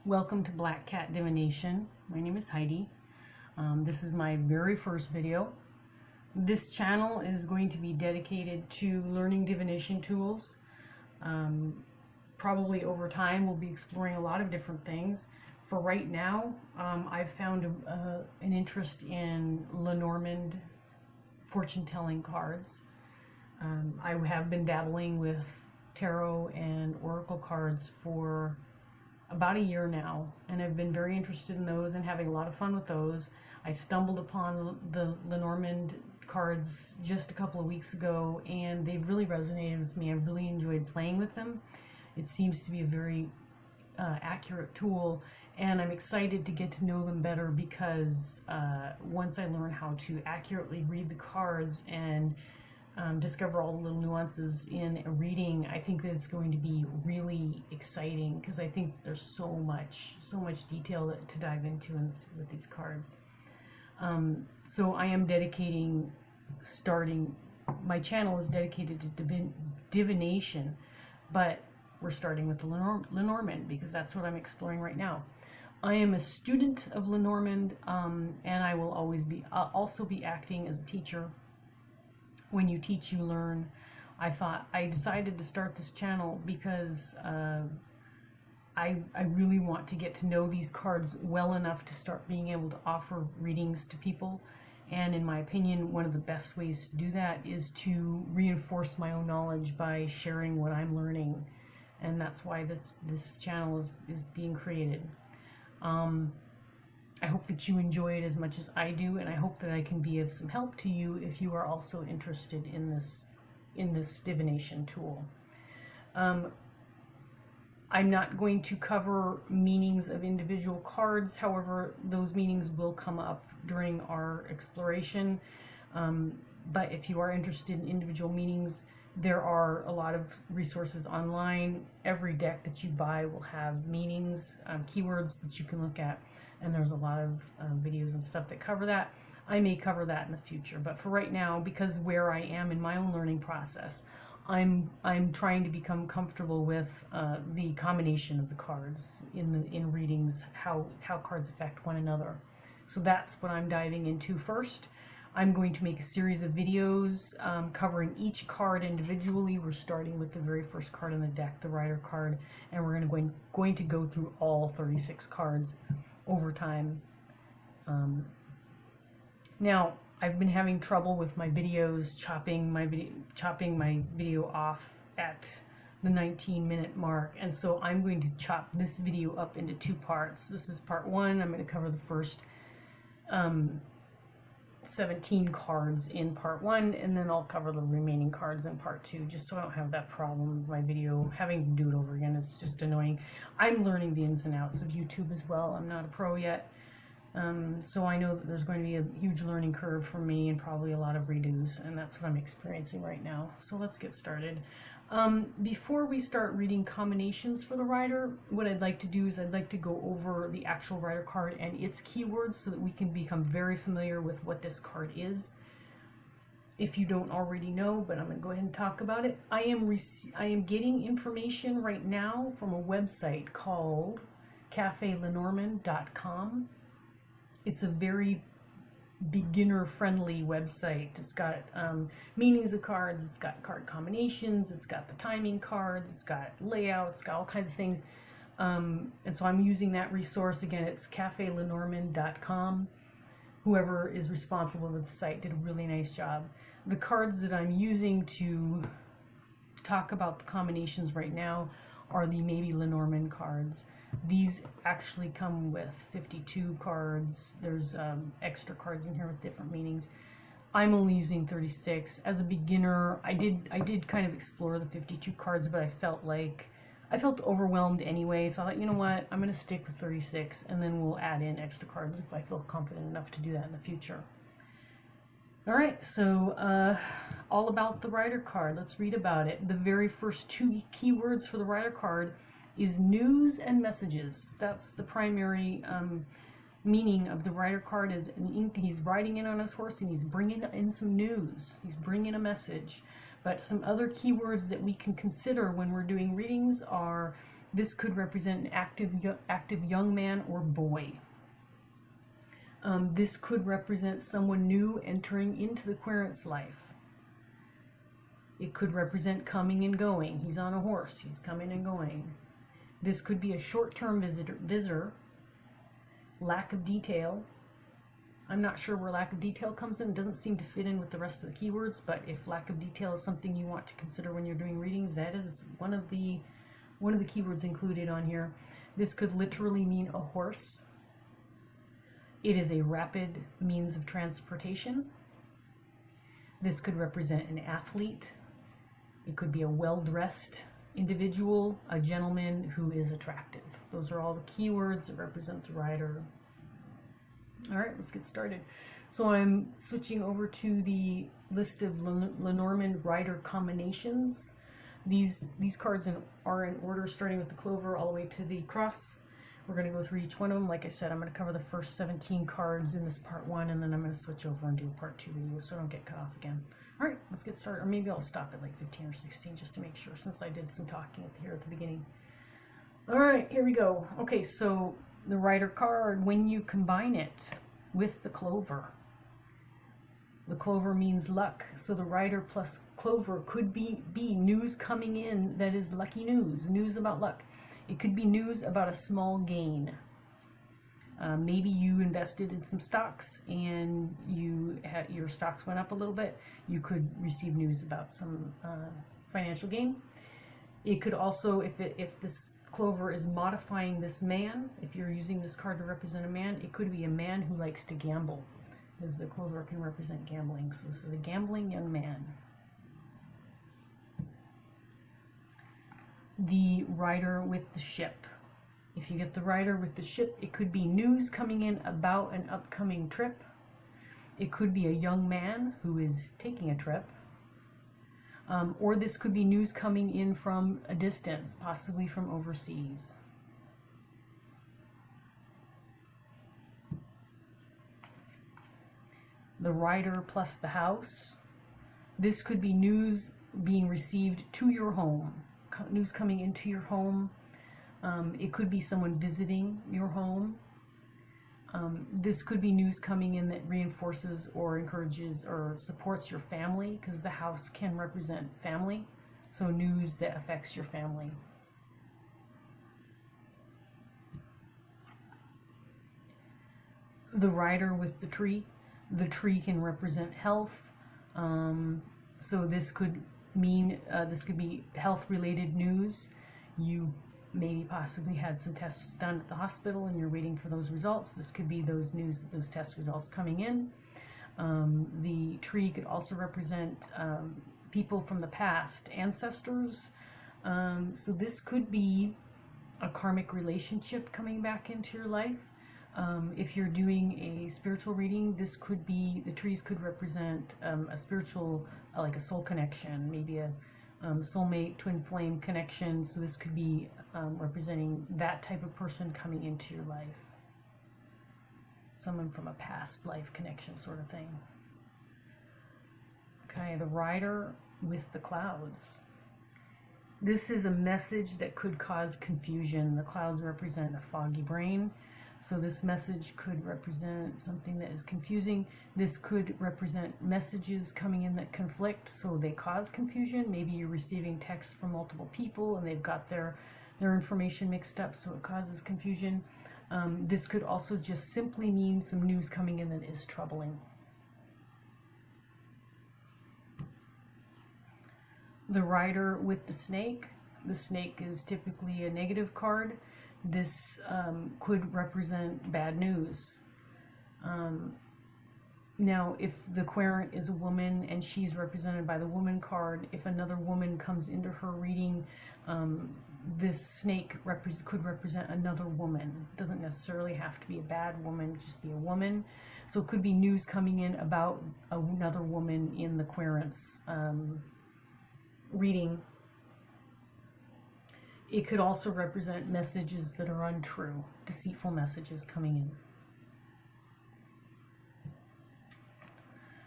Welcome to Black Cat Divination. My name is Heidi. This is my very first video. This channel is going to be dedicated to learning divination tools. Probably over time we'll be exploring a lot of different things. For right now, I've found an interest in Lenormand fortune-telling cards. I have been dabbling with tarot and oracle cards for about a year now, and I've been very interested in those and having a lot of fun with those. I stumbled upon the Lenormand cards just a couple of weeks ago, and they've really resonated with me. I've really enjoyed playing with them. It seems to be a very accurate tool, and I'm excited to get to know them better because once I learn how to accurately read the cards and discover all the little nuances in a reading, I think that it's going to be really exciting because I think there's so much detail to dive into with these cards. So I am my channel is dedicated to divination, but we're starting with the Lenormand because that's what I'm exploring right now. I am a student of Lenormand, and I will always be also be acting as a teacher. When you teach, you learn. I decided to start this channel because I really want to get to know these cards well enough to start being able to offer readings to people. And in my opinion, one of the best ways to do that is to reinforce my own knowledge by sharing what I'm learning. And that's why this channel is being created. I hope that you enjoy it as much as I do, and I hope that I can be of some help to you if you are also interested in this divination tool. I'm not going to cover meanings of individual cards, however, those meanings will come up during our exploration. But if you are interested in individual meanings, there are a lot of resources online. Every deck that you buy will have meanings, keywords that you can look at, and there's a lot of videos and stuff that cover that. I may cover that in the future, but for right now, because where I am in my own learning process, I'm trying to become comfortable with the combination of the cards in readings, how cards affect one another. So that's what I'm diving into first. I'm going to make a series of videos covering each card individually. We're starting with the very first card in the deck, the Rider card, and we're going to go through all 36 cards over time. Now, I've been having trouble with my videos, chopping my video off at the 19-minute mark, and so I'm going to chop this video up into two parts. This is part one. I'm going to cover the first 17 cards in part one, and then I'll cover the remaining cards in part two, just so I don't have that problem with my video having to do it over again. It's just annoying. I'm learning the ins and outs of YouTube as well. I'm not a pro yet, so I know that there's going to be a huge learning curve for me and probably a lot of redos, and that's what I'm experiencing right now. So let's get started. Before we start reading combinations for the Rider, what I'd like to do is I'd like to go over the actual Rider card and its keywords so that we can become very familiar with what this card is. If you don't already know, but I'm going to go ahead and talk about it. I am getting information right now from a website called cafelenormand.com. It's a very beginner-friendly website. It's got meanings of cards, it's got card combinations, it's got the timing cards, it's got layouts, it's got all kinds of things. And so I'm using that resource. Again, it's cafelenormand.com. Whoever is responsible for the site did a really nice job. The cards that I'm using to talk about the combinations right now are the Maybe Lenormand cards. These actually come with 52 cards. There's extra cards in here with different meanings. I'm only using 36. As a beginner, I did kind of explore the 52 cards, but I felt overwhelmed anyway, so I thought, you know what, I'm going to stick with 36, and then we'll add in extra cards if I feel confident enough to do that in the future. Alright, so all about the Rider card. Let's read about it. The very first two keywords for the Rider card is news and messages. That's the primary meaning of the Rider card. Is he's riding in on his horse and he's bringing in some news. He's bringing a message. But some other keywords that we can consider when we're doing readings are This could represent an active young man or boy. This could represent someone new entering into the querent's life. It could represent coming and going. He's on a horse. He's coming and going. This could be a short-term visitor. Lack of detail. I'm not sure where lack of detail comes in. It doesn't seem to fit in with the rest of the keywords, but if lack of detail is something you want to consider when you're doing readings, that is one of the keywords included on here. This could literally mean a horse. It is a rapid means of transportation. This could represent an athlete. It could be a well-dressed individual, a gentleman who is attractive. Those are all the keywords that represent the rider. All right, let's get started. So I'm switching over to the list of Lenormand rider combinations. These cards are in order, starting with the clover all the way to the cross. We're going to go through each one of them. Like I said, I'm going to cover the first 17 cards in this part 1, and then I'm going to switch over and do a part 2 video so I don't get cut off again. All right, let's get started. Or maybe I'll stop at like 15 or 16 just to make sure, since I did some talking here at the beginning. All right, here we go. Okay, so the rider card, when you combine it with the clover means luck. So the rider plus clover could be news coming in that is lucky news about luck. It could be news about a small gain. Maybe you invested in some stocks and your stocks went up a little bit. You could receive news about some financial gain. It could also, if this clover is modifying this man, if you're using this card to represent a man, it could be a man who likes to gamble, because the clover can represent gambling. So this is a gambling young man. The rider with the ship. If you get the rider with the ship, it could be news coming in about an upcoming trip. It could be a young man who is taking a trip. Or this could be news coming in from a distance, possibly from overseas. The rider plus the house. This could be news being received to your home, news coming into your home. It could be someone visiting your home. This could be news coming in that reinforces or encourages or supports your family, because the house can represent family. So news that affects your family. The rider with the tree. The tree can represent health. So this could mean, this could be health-related news. You maybe possibly had some tests done at the hospital and you're waiting for those results. This could be those test results coming in. The tree could also represent people from the past, ancestors. So this could be a karmic relationship coming back into your life. If you're doing a spiritual reading, this could be, the trees could represent a spiritual, like a soul connection, maybe a soulmate, twin flame connection. So this could be representing that type of person coming into your life. Someone from a past life connection sort of thing. Okay, the rider with the clouds. This is a message that could cause confusion. The clouds represent a foggy brain. So this message could represent something that is confusing. This could represent messages coming in that conflict, so they cause confusion. Maybe you're receiving texts from multiple people and they've got their information mixed up, so it causes confusion. This could also just simply mean some news coming in that is troubling. The rider with the snake. The snake is typically a negative card. This could represent bad news. Now, if the querent is a woman and she's represented by the woman card, if another woman comes into her reading, this snake could represent another woman. It doesn't necessarily have to be a bad woman, just be a woman. So it could be news coming in about another woman in the querent's reading. It could also represent messages that are untrue, deceitful messages coming in.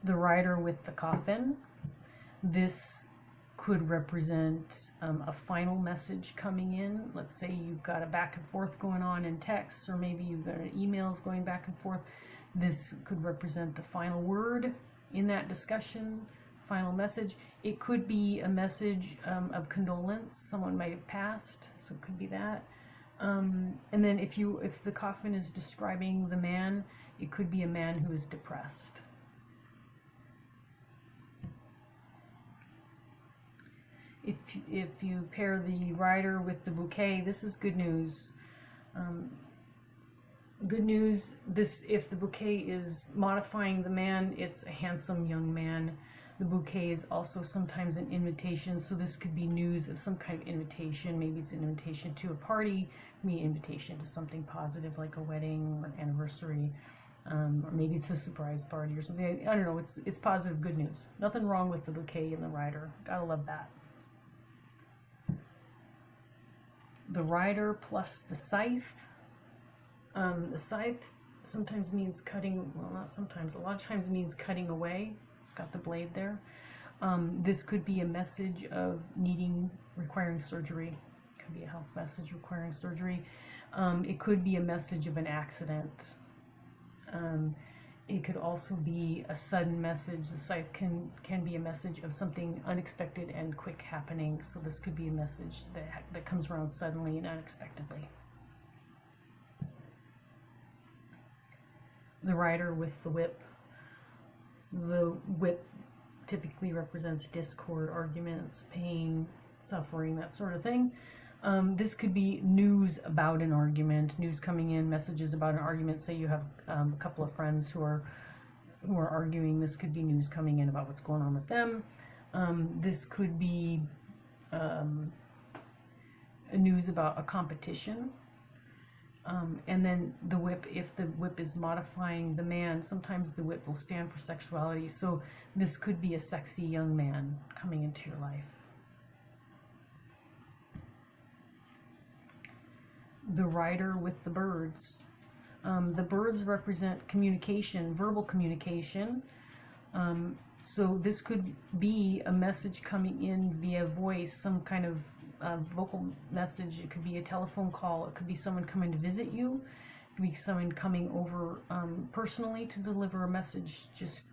The rider with the coffin. This could represent a final message coming in. Let's say you've got a back and forth going on in texts, or maybe you've got emails going back and forth. This could represent the final word in that discussion, final message. It could be a message of condolence. Someone might have passed, so it could be that. And then if the coffin is describing the man, it could be a man who is depressed. If you pair the rider with the bouquet, this is good news. Good news, if the bouquet is modifying the man, it's a handsome young man. The bouquet is also sometimes an invitation, so this could be news of some kind of invitation. Maybe it's an invitation to a party, maybe an invitation to something positive like a wedding or an anniversary, or maybe it's a surprise party or something. I don't know, it's positive, good news. Nothing wrong with the bouquet and the rider. Gotta love that. The rider plus the scythe. The scythe sometimes means cutting, well, not sometimes, a lot of times means cutting away. It's got the blade there. This could be a message of requiring surgery. It could be a health message requiring surgery. It could be a message of an accident. It could also be a sudden message. The scythe can be a message of something unexpected and quick happening. So this could be a message that comes around suddenly and unexpectedly. The rider with the whip. The whip typically represents discord, arguments, pain, suffering, that sort of thing. This could be news about an argument, news coming in, messages about an argument. Say you have a couple of friends who are arguing. This could be news coming in about what's going on with them. This could be news about a competition. And then the whip, if the whip is modifying the man, sometimes the whip will stand for sexuality. So this could be a sexy young man coming into your life. The rider with the birds. The birds represent communication, verbal communication. So this could be a message coming in via voice, some kind of vocal message. It could be a telephone call. It could be someone coming to visit you. It could be someone coming over personally to deliver a message. Just,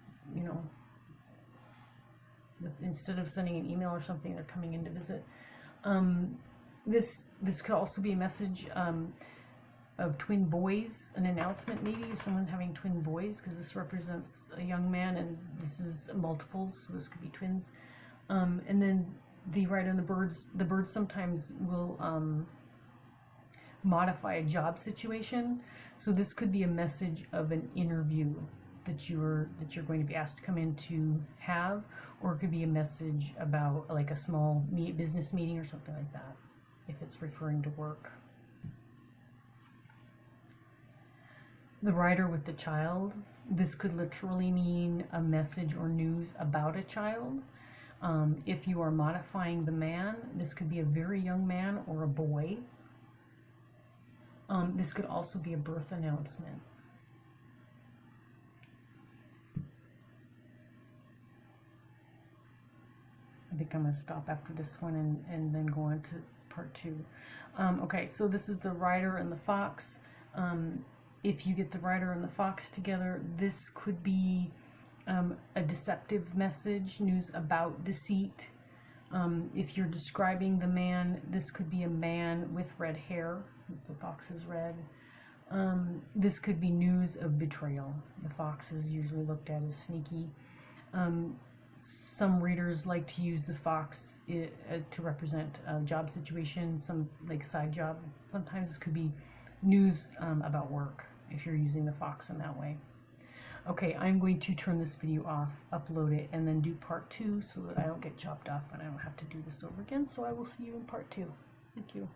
instead of sending an email or something, they're coming in to visit. This could also be a message of twin boys, an announcement maybe of someone having twin boys, because this represents a young man and this is multiples, so this could be twins. And then the rider and the birds sometimes will modify a job situation. So this could be a message of an interview that you're going to be asked to come in to have, or it could be a message about like a small business meeting or something like that, if it's referring to work. The rider with the child. This could literally mean a message or news about a child. If you are modifying the man, this could be a very young man or a boy. This could also be a birth announcement. I think I'm going to stop after this one and then go on to part 2. Okay, so this is the rider and the fox. If you get the rider and the fox together, this could be a deceptive message, news about deceit. If you're describing the man, this could be a man with red hair. The fox is red. This could be news of betrayal. The fox is usually looked at as sneaky. Some readers like to use the fox to represent a job situation, some like side job. Sometimes this could be news about work if you're using the fox in that way. Okay, I'm going to turn this video off, upload it, and then do part 2 so that I don't get chopped off and I don't have to do this over again. So I will see you in part 2. Thank you.